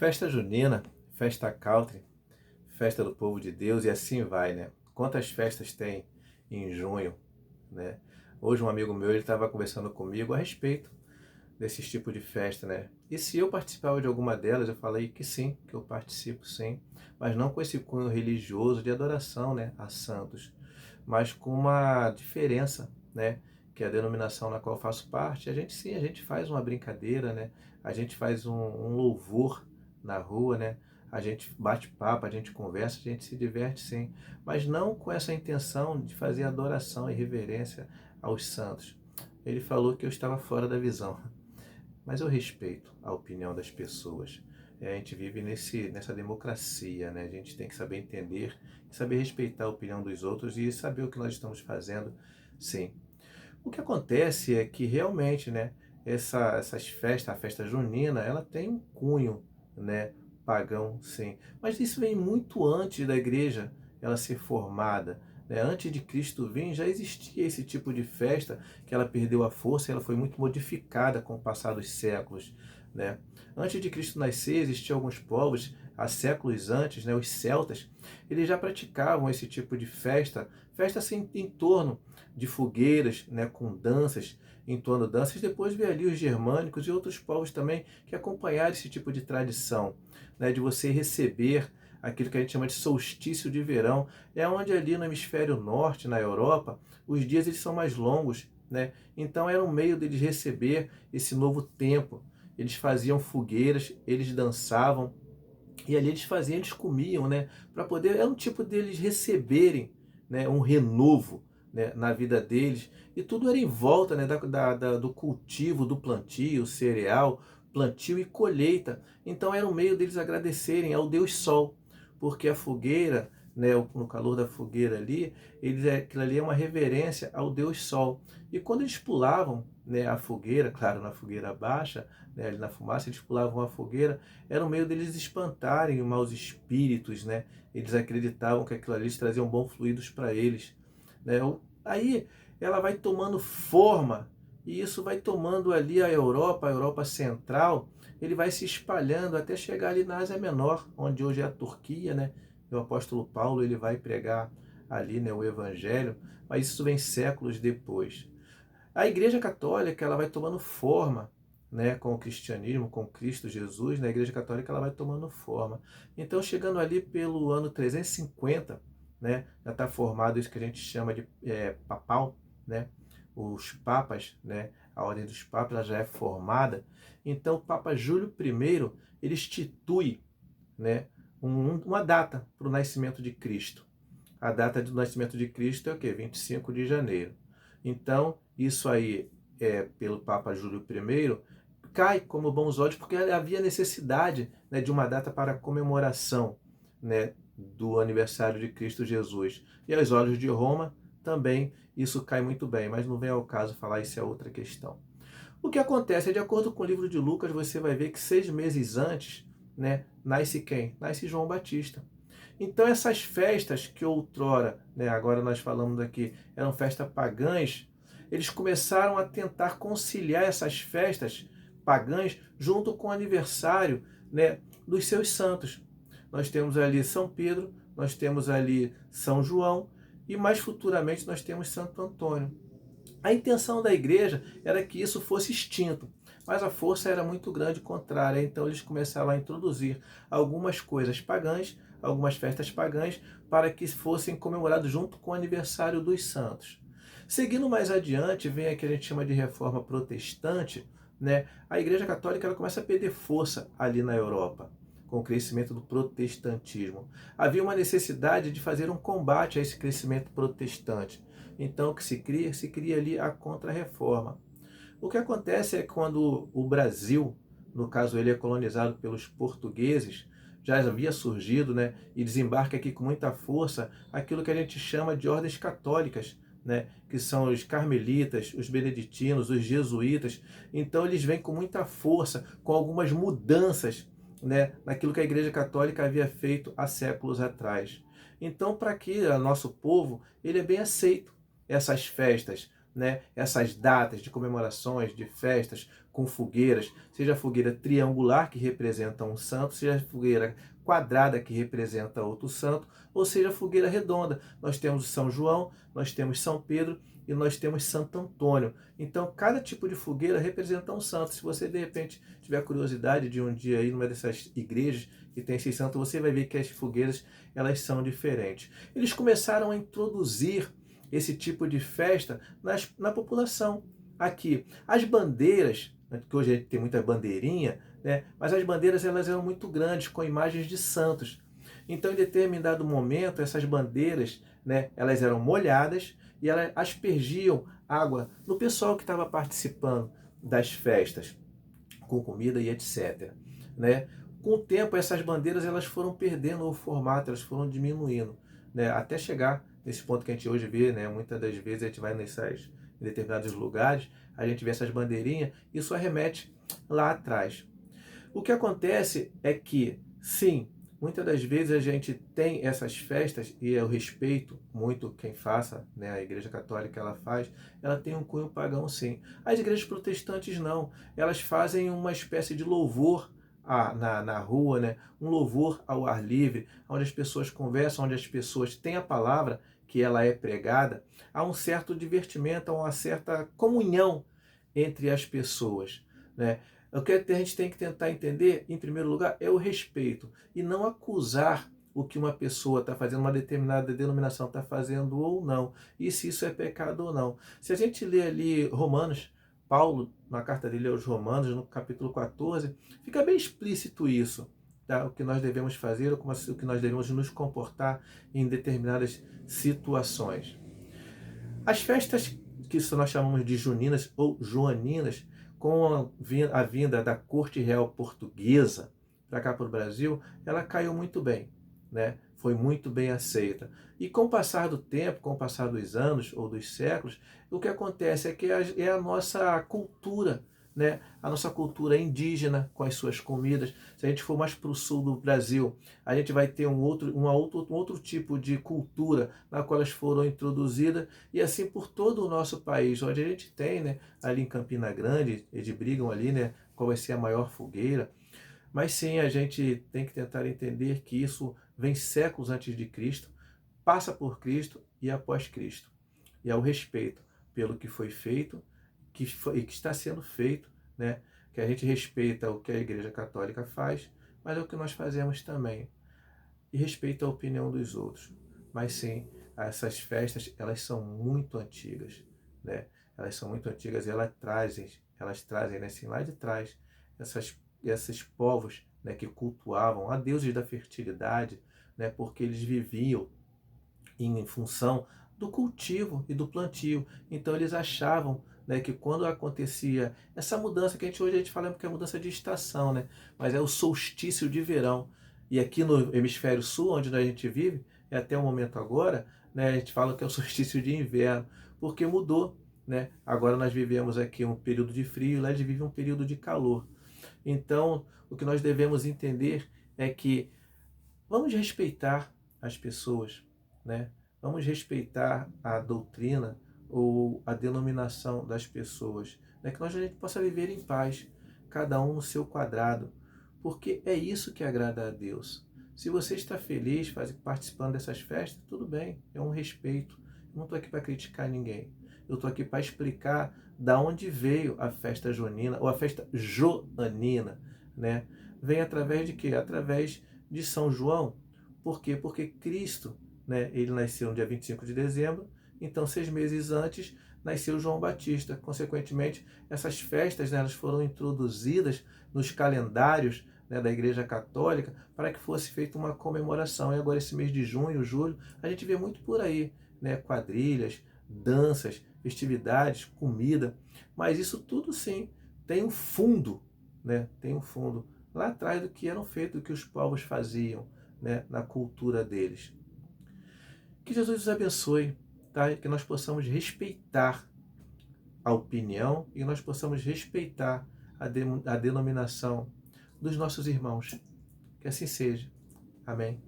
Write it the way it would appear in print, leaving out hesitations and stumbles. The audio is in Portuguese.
Festa junina, festa country, festa do povo de Deus e assim vai, né? Quantas festas tem em junho, né? Hoje um amigo meu, ele estava conversando comigo a respeito desses tipos de festa, né? E se eu participava de alguma delas, eu falei que sim, que eu participo sim, mas não com esse cunho religioso de adoração, né, a santos, mas com uma diferença, né, que é a denominação na qual eu faço parte, a gente sim, a gente faz uma brincadeira, né, a gente faz um louvor na rua, né, a gente bate papo, a gente conversa, a gente se diverte sim, mas não com essa intenção de fazer adoração e reverência aos santos. Ele falou que eu estava fora da visão, mas eu respeito a opinião das pessoas. A gente vive nessa democracia, né? A gente tem que saber entender, saber respeitar a opinião dos outros e saber o que nós estamos fazendo, sim. O que acontece é que realmente, né, essas festas, a festa junina, ela tem um cunho, né, pagão, sim. Mas isso vem muito antes da igreja ela ser formada, né? Antes de Cristo vir, já existia esse tipo de festa que ela perdeu a força, e ela foi muito modificada com o passar dos séculos, né? Antes de Cristo nascer, existiam alguns povos, há séculos antes, né, os celtas, eles já praticavam esse tipo de festa, festa assim em torno de fogueiras, né, com danças, entoando danças. Depois veio ali os germânicos e outros povos também que acompanharam esse tipo de tradição, né, de você receber aquilo que a gente chama de solstício de verão. É onde ali no hemisfério norte, na Europa, os dias eles são mais longos, né? Então era um meio deles receber esse novo tempo. Eles faziam fogueiras, eles dançavam, e ali eles faziam, eles comiam, né? Para poder, é um tipo deles receberem, né, um renovo, né, na vida deles. E tudo era em volta, né, do cultivo, do plantio, cereal, plantio e colheita. Então era um meio deles agradecerem ao Deus Sol, porque a fogueira, né, no calor da fogueira ali, aquilo ali é uma reverência ao Deus Sol. E quando eles pulavam, né, a fogueira, claro, na fogueira baixa, né, ali na fumaça, eles pulavam a fogueira, era um meio deles espantarem os maus espíritos, né? Eles acreditavam que aquilo ali trazia bons fluidos para eles, né? Aí ela vai tomando forma, e isso vai tomando ali a Europa Central, ele vai se espalhando até chegar ali na Ásia Menor, onde hoje é a Turquia, né? E o apóstolo Paulo, ele vai pregar ali, né, o evangelho, mas isso vem séculos depois. A Igreja Católica, ela vai tomando forma, né, com o cristianismo, com Cristo Jesus, na Igreja Católica ela vai tomando forma. Então, chegando ali pelo ano 350, né, já está formado isso que a gente chama de papal, né, os papas, né, a ordem dos papas ela já é formada. Então, o Papa Júlio I, ele institui, né, uma data para o nascimento de Cristo. A data do nascimento de Cristo é o quê? 25 de janeiro. Então, isso aí, pelo Papa Júlio I, cai como bons olhos, porque havia necessidade, né, de uma data para a comemoração, né, do aniversário de Cristo Jesus. E aos olhos de Roma, também isso cai muito bem, mas não vem ao caso falar, isso é outra questão. O que acontece é, de acordo com o livro de Lucas, você vai ver que 6 meses antes, né, nasce quem? Nasce João Batista. Então essas festas que outrora, né, agora nós falamos aqui, eram festas pagãs, eles começaram a tentar conciliar essas festas pagãs junto com o aniversário, né, dos seus santos. Nós temos ali São Pedro, nós temos ali São João e mais futuramente nós temos Santo Antônio. A intenção da igreja era que isso fosse extinto, mas a força era muito grande contrária, então eles começaram a introduzir algumas coisas pagãs, algumas festas pagãs, para que fossem comemorados junto com o aniversário dos santos. Seguindo mais adiante, vem a que a gente chama de reforma protestante, né? A igreja católica ela começa a perder força ali na Europa, com o crescimento do protestantismo. Havia uma necessidade de fazer um combate a esse crescimento protestante. Então, o que se cria ali a contra-reforma. O que acontece é que quando o Brasil, no caso ele é colonizado pelos portugueses, já havia surgido, né, e desembarca aqui com muita força aquilo que a gente chama de ordens católicas, né, que são os carmelitas, os beneditinos, os jesuítas. Então eles vêm com muita força, com algumas mudanças, né, naquilo que a Igreja Católica havia feito há séculos atrás. Então, para que o nosso povo ele é bem aceito essas festas, né, essas datas de comemorações, de festas com fogueiras, seja a fogueira triangular, que representa um santo, seja a fogueira quadrada, que representa outro santo, ou seja a fogueira redonda. Nós temos São João, nós temos São Pedro e nós temos Santo Antônio. Então, cada tipo de fogueira representa um santo. Se você, de repente, tiver curiosidade de um dia ir numa dessas igrejas que tem esses santos, você vai ver que as fogueiras, elas são diferentes. Eles começaram a introduzir esse tipo de festa na população. Aqui, as bandeiras, que hoje a gente tem muita bandeirinha, né? Mas as bandeiras, elas eram muito grandes, com imagens de santos. Então, em determinado momento, essas bandeiras, né, elas eram molhadas e elas aspergiam água no pessoal que estava participando das festas, com comida e etc. Né? Com o tempo, essas bandeiras, elas foram perdendo o formato, elas foram diminuindo, né? Até chegar nesse ponto que a gente hoje vê, né? Muitas das vezes a gente vai em determinados lugares, a gente vê essas bandeirinhas, isso arremete lá atrás. O que acontece é que, sim, muitas das vezes a gente tem essas festas, e eu respeito muito quem faça, né? A Igreja Católica, ela faz, ela tem um cunho pagão, sim. As igrejas protestantes não, elas fazem uma espécie de louvor na rua, né? Um louvor ao ar livre, onde as pessoas conversam, onde as pessoas têm a palavra, que ela é pregada, há um certo divertimento, há uma certa comunhão entre as pessoas, né? O que a gente tem que tentar entender, em primeiro lugar, é o respeito e não acusar o que uma pessoa está fazendo, uma determinada denominação está fazendo ou não, e se isso é pecado ou não. Se a gente lê ali Romanos, Paulo, na carta dele aos Romanos, no capítulo 14, fica bem explícito isso, tá? O que nós devemos fazer, o que nós devemos nos comportar em determinadas situações. As festas que nós chamamos de juninas ou joaninas, com a vinda da corte real portuguesa para cá para o Brasil, ela caiu muito bem, né? Foi muito bem aceita. E com o passar do tempo, com o passar dos anos ou dos séculos, o que acontece é que é a nossa cultura, né? A nossa cultura indígena com as suas comidas. Se a gente for mais para o sul do Brasil, a gente vai ter um outro tipo de cultura na qual elas foram introduzidas, e assim por todo o nosso país, onde a gente tem, né, ali em Campina Grande, eles brigam ali, né, qual vai ser a maior fogueira. Mas sim, a gente tem que tentar entender que isso vem séculos antes de Cristo, passa por Cristo e após Cristo. E ao respeito pelo que foi feito e que está sendo feito, né? Que a gente respeita o que a Igreja Católica faz, mas é o que nós fazemos também. E respeita a opinião dos outros. Mas sim, essas festas, elas são muito antigas, né? Elas são muito antigas e elas trazem, né, assim, lá de trás, esses povos, né, que cultuavam a deuses da fertilidade, né, porque eles viviam em função do cultivo e do plantio. Então eles achavam, né, que quando acontecia essa mudança, que hoje a gente fala que é mudança de estação, né, mas é o solstício de verão. E aqui no hemisfério sul, onde a gente vive, é até o momento agora, né, a gente fala que é o solstício de inverno, porque mudou. Né? Agora nós vivemos aqui um período de frio, e lá eles vivem um período de calor. Então, o que nós devemos entender é que vamos respeitar as pessoas, né? Vamos respeitar a doutrina ou a denominação das pessoas, né? Que nós a gente possa viver em paz, cada um no seu quadrado, porque é isso que agrada a Deus. Se você está feliz participando dessas festas, tudo bem, é um respeito. Eu não estou aqui para criticar ninguém. Eu estou aqui para explicar da onde veio a festa junina ou a festa joanina, né? Vem através de quê? Através de São João. Por quê? Porque Cristo, né, ele nasceu no dia 25 de dezembro, então 6 meses antes nasceu João Batista. Consequentemente, essas festas, né, elas foram introduzidas nos calendários, né, da Igreja Católica para que fosse feita uma comemoração. E agora esse mês de junho, julho, a gente vê muito por aí, né, quadrilhas, danças, festividades, comida, mas isso tudo sim tem um fundo, né, tem um fundo lá atrás do que eram feito, do que os povos faziam, né, na cultura deles. Que Jesus nos abençoe, tá? Que nós possamos respeitar a opinião e nós possamos respeitar a denominação dos nossos irmãos. Que assim seja. Amém.